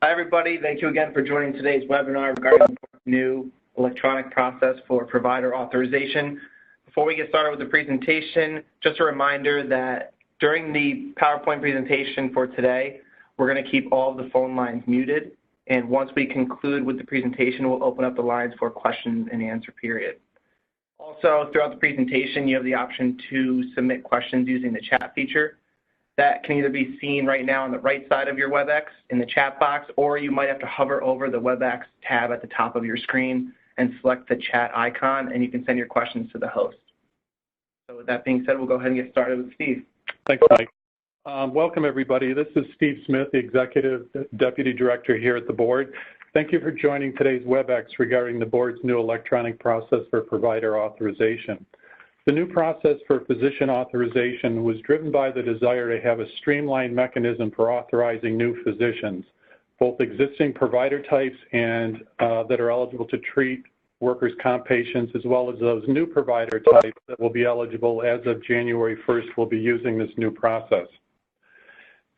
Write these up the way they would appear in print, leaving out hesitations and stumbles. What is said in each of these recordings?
Hi, everybody. Thank you again for joining today's webinar regarding the new electronic process for provider authorization. Before we get started with the presentation, just a reminder that during the PowerPoint presentation for today, we're going to keep all of the phone lines muted. And once we conclude with the presentation, we'll open up the lines for questions and answer period. Also, throughout the presentation, you have the option to submit questions using the chat feature. That can either be seen right now on the right side of your WebEx in the chat box, or you might have to hover over the WebEx tab at the top of your screen and select the chat icon, and you can send your questions to the host. So with that being said, we'll go ahead and get started with Steve. Thanks, Mike. Welcome, everybody. This is Steve Smith, the Executive Deputy Director here at the board. Thank you for joining today's WebEx regarding the board's new electronic process for provider authorization. The new process for physician authorization was driven by the desire to have a streamlined mechanism for authorizing new physicians, both existing provider types and that are eligible to treat workers' comp patients, as well as those new provider types that will be eligible as of January 1st will be using this new process.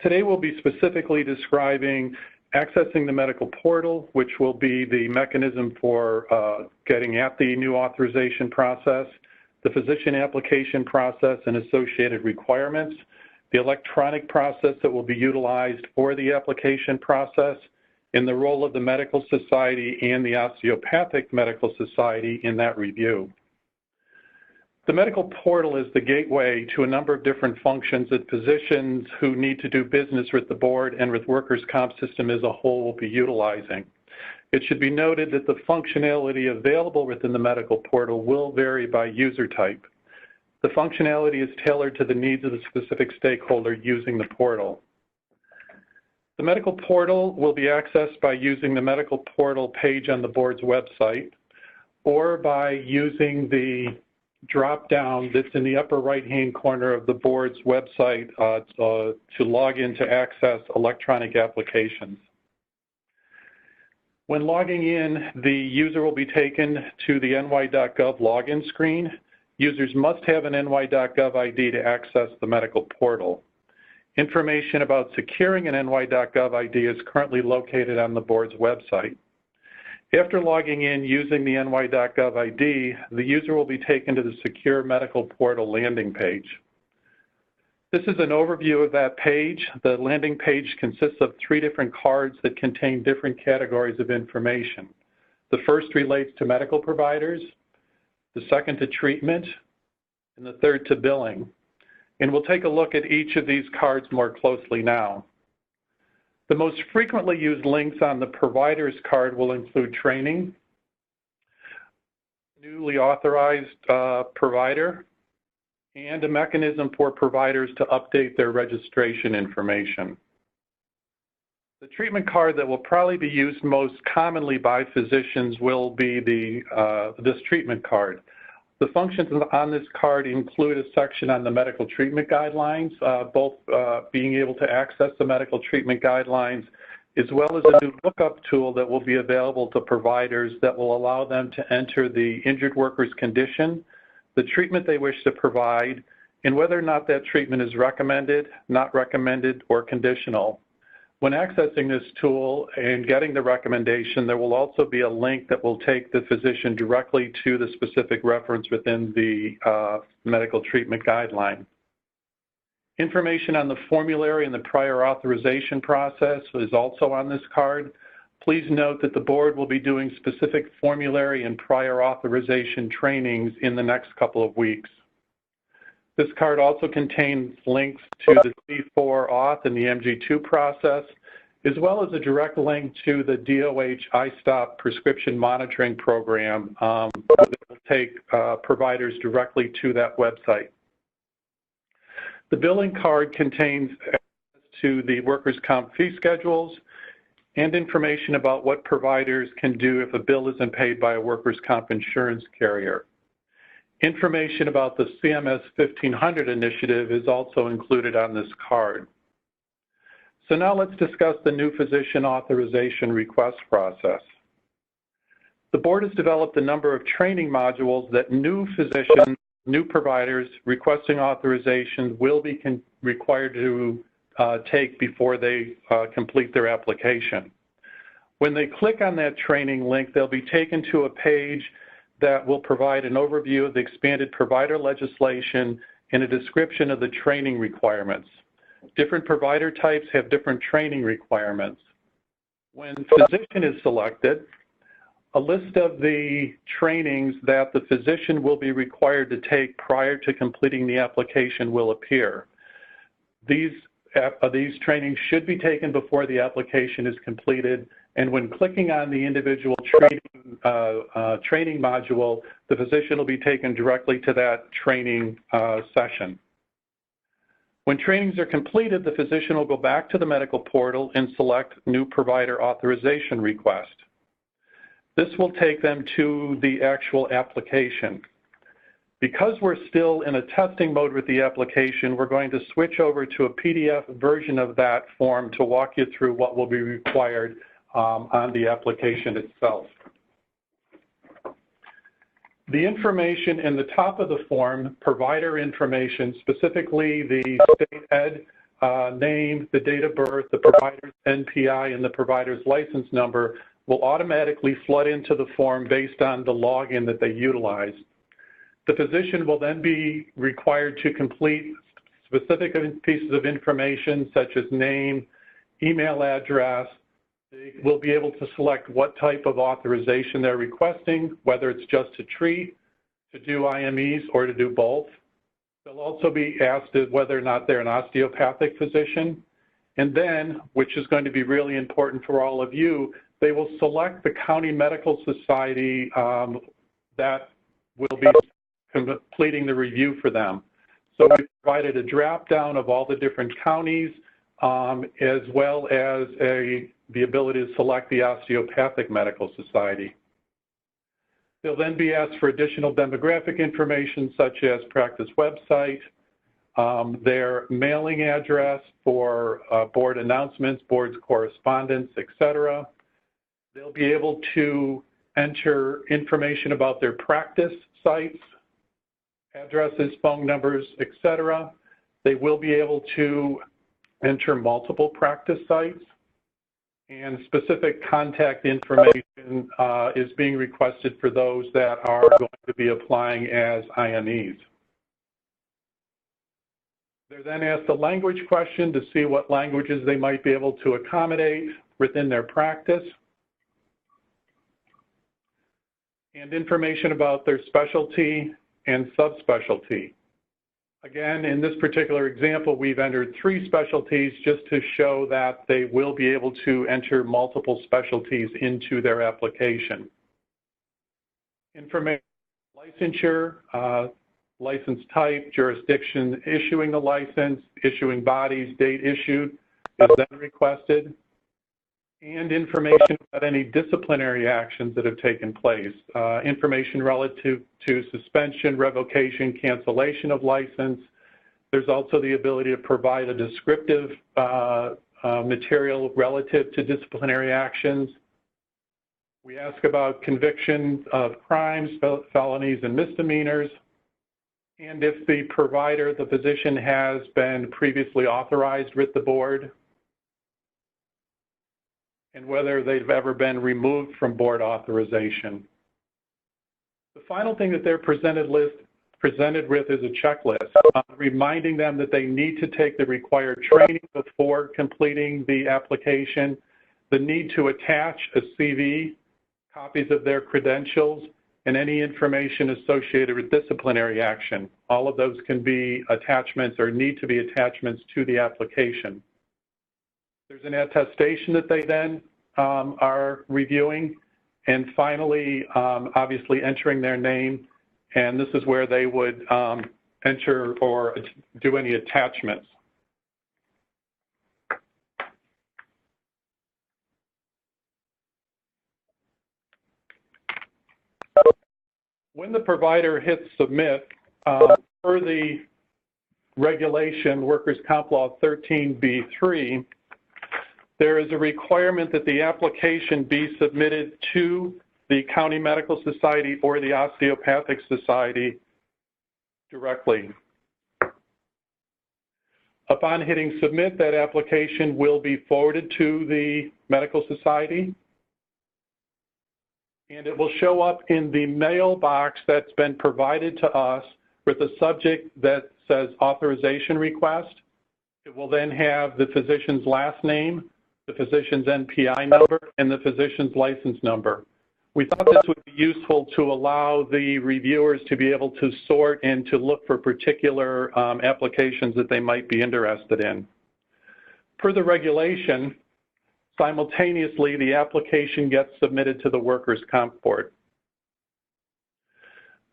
Today we'll be specifically describing accessing the medical portal, which will be the mechanism for getting at the new authorization process, the physician application process and associated requirements, the electronic process that will be utilized for the application process, and the role of the medical society and the osteopathic medical society in that review. The medical portal is the gateway to a number of different functions that physicians who need to do business with the board and with workers' comp system as a whole will be utilizing. It should be noted that the functionality available within the medical portal will vary by user type. The functionality is tailored to the needs of the specific stakeholder using the portal. The medical portal will be accessed by using the medical portal page on the board's website or by using the drop-down that's in the upper right-hand corner of the board's website to log in to access electronic applications. When logging in, the user will be taken to the ny.gov login screen. Users must have an ny.gov ID to access the medical portal. Information about securing an ny.gov ID is currently located on the board's website. After logging in using the ny.gov ID, the user will be taken to the Secure Medical Portal landing page. This is an overview of that page. The landing page consists of 3 different cards that contain different categories of information. The first relates to medical providers, the second to treatment, and the third to billing. And we'll take a look at each of these cards more closely now. The most frequently used links on the provider's card will include training, newly authorized provider, and a mechanism for providers to update their registration information. The treatment card that will probably be used most commonly by physicians will be this treatment card. The functions on this card include a section on the medical treatment guidelines, both being able to access the medical treatment guidelines, as well as a new lookup tool that will be available to providers that will allow them to enter the injured worker's condition, the treatment they wish to provide, and whether or not that treatment is recommended, not recommended, or conditional. When accessing this tool and getting the recommendation, there will also be a link that will take the physician directly to the specific reference within the medical treatment guideline. Information on the formulary and the prior authorization process is also on this card. Please note that the board will be doing specific formulary and prior authorization trainings in the next couple of weeks. This card also contains links to the C4 auth and the MG2 process, as well as a direct link to the DOH iStop prescription monitoring program that will take providers directly to that website. The billing card contains access to the workers' comp fee schedules and information about what providers can do if a bill isn't paid by a workers' comp insurance carrier. Information about the CMS 1500 initiative is also included on this card. So now let's discuss the new physician authorization request process. The board has developed a number of training modules that new physicians, new providers requesting authorization will be required to take before they complete their application. When they click on that training link, they'll be taken to a page that will provide an overview of the expanded provider legislation and a description of the training requirements. Different provider types have different training requirements. When physician is selected, a list of the trainings that the physician will be required to take prior to completing the application will appear. These trainings should be taken before the application is completed, and when clicking on the individual training module, the physician will be taken directly to that training session. When trainings are completed, the physician will go back to the medical portal and select New Provider Authorization Request. This will take them to the actual application. Because we're still in a testing mode with the application, we're going to switch over to a PDF version of that form to walk you through what will be required on the application itself. The information in the top of the form, provider information, specifically the state ed name, the date of birth, the provider's NPI, and the provider's license number, will automatically flood into the form based on the login that they utilize. The physician will then be required to complete specific pieces of information such as name, email address. They will be able to select what type of authorization they're requesting, whether it's just to treat, to do IMEs, or to do both. They'll also be asked whether or not they're an osteopathic physician. And then, which is going to be really important for all of you, they will select the county medical society that will be completing the review for them. So we provided a drop down of all the different counties, as well as the ability to select the osteopathic medical society. They'll then be asked for additional demographic information such as practice website, their mailing address for board announcements, board's correspondence, etc. They'll be able to enter information about their practice sites, addresses, phone numbers, etc. They will be able to enter multiple practice sites, and specific contact information is being requested for those that are going to be applying as IMEs. They're then asked a language question to see what languages they might be able to accommodate within their practice, and information about their specialty and subspecialty. Again, in this particular example, we've entered 3 specialties just to show that they will be able to enter multiple specialties into their application. Information, licensure, license type, jurisdiction issuing the license, issuing bodies, date issued is then requested, and information about any disciplinary actions that have taken place, information relative to suspension, revocation, cancellation of license. There's also the ability to provide a descriptive material relative to disciplinary actions. We ask about conviction of crimes, felonies, and misdemeanors, and if the provider, the physician, has been previously authorized with the board, and whether they've ever been removed from board authorization. The final thing that they're presented with is a checklist, reminding them that they need to take the required training before completing the application, the need to attach a CV, copies of their credentials, and any information associated with disciplinary action. All of those can be attachments or need to be attachments to the application. There's an attestation that they then are reviewing. And finally, obviously entering their name. And this is where they would enter or do any attachments. When the provider hits submit, per the regulation, Workers' Comp Law 13b3, there is a requirement that the application be submitted to the County Medical Society or the Osteopathic Society directly. Upon hitting submit, that application will be forwarded to the Medical Society. and it will show up in the mailbox that's been provided to us with a subject that says authorization request. It will then have the physician's last name, the physician's NPI number, and the physician's license number. We thought this would be useful to allow the reviewers to be able to sort and to look for particular applications that they might be interested in. Per the regulation, simultaneously, the application gets submitted to the Workers' Comp Board.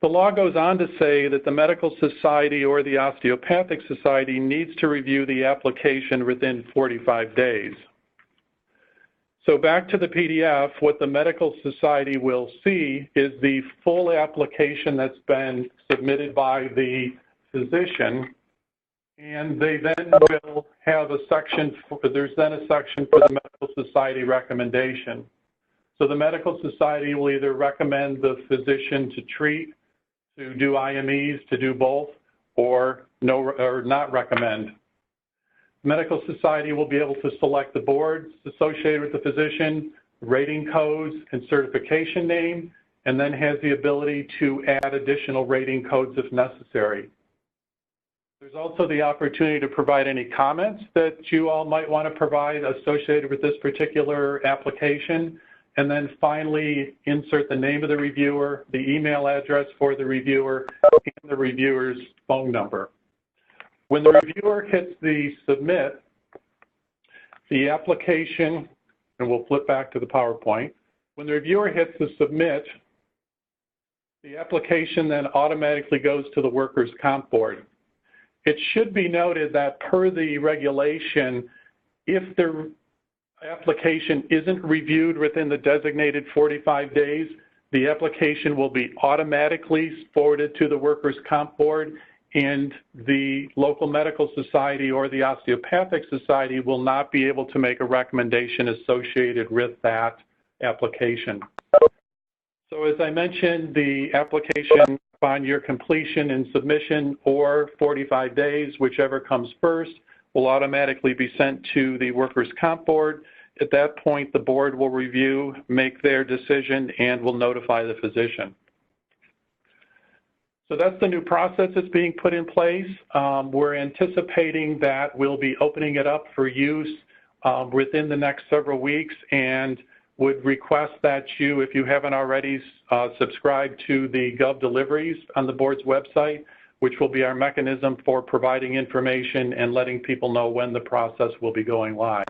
The law goes on to say that the medical society or the osteopathic society needs to review the application within 45 days. So back to the PDF, what the medical society will see is the full application that's been submitted by the physician, and they then will have a section, there's then a section for the medical society recommendation. So the medical society will either recommend the physician to treat, to do IMEs, to do both, or not recommend. The medical society will be able to select the boards associated with the physician, rating codes, and certification name, and then has the ability to add additional rating codes if necessary. There's also the opportunity to provide any comments that you all might want to provide associated with this particular application, and then finally insert the name of the reviewer, the email address for the reviewer, and the reviewer's phone number. When the reviewer hits the submit, the application, and we'll flip back to the PowerPoint, when the reviewer hits the submit, the application then automatically goes to the Workers' Comp Board. It should be noted that per the regulation, if the application isn't reviewed within the designated 45 days, the application will be automatically forwarded to the Workers' Comp Board, and the local medical society or the osteopathic society will not be able to make a recommendation associated with that application. So as I mentioned, the application upon your completion and submission or 45 days, whichever comes first, will automatically be sent to the Workers' Comp Board. At that point, the board will review, make their decision, and will notify the physician. So that's the new process that's being put in place. We're anticipating that we'll be opening it up for use within the next several weeks, and would request that you, if you haven't already, subscribe to the Gov Deliveries on the board's website, which will be our mechanism for providing information and letting people know when the process will be going live.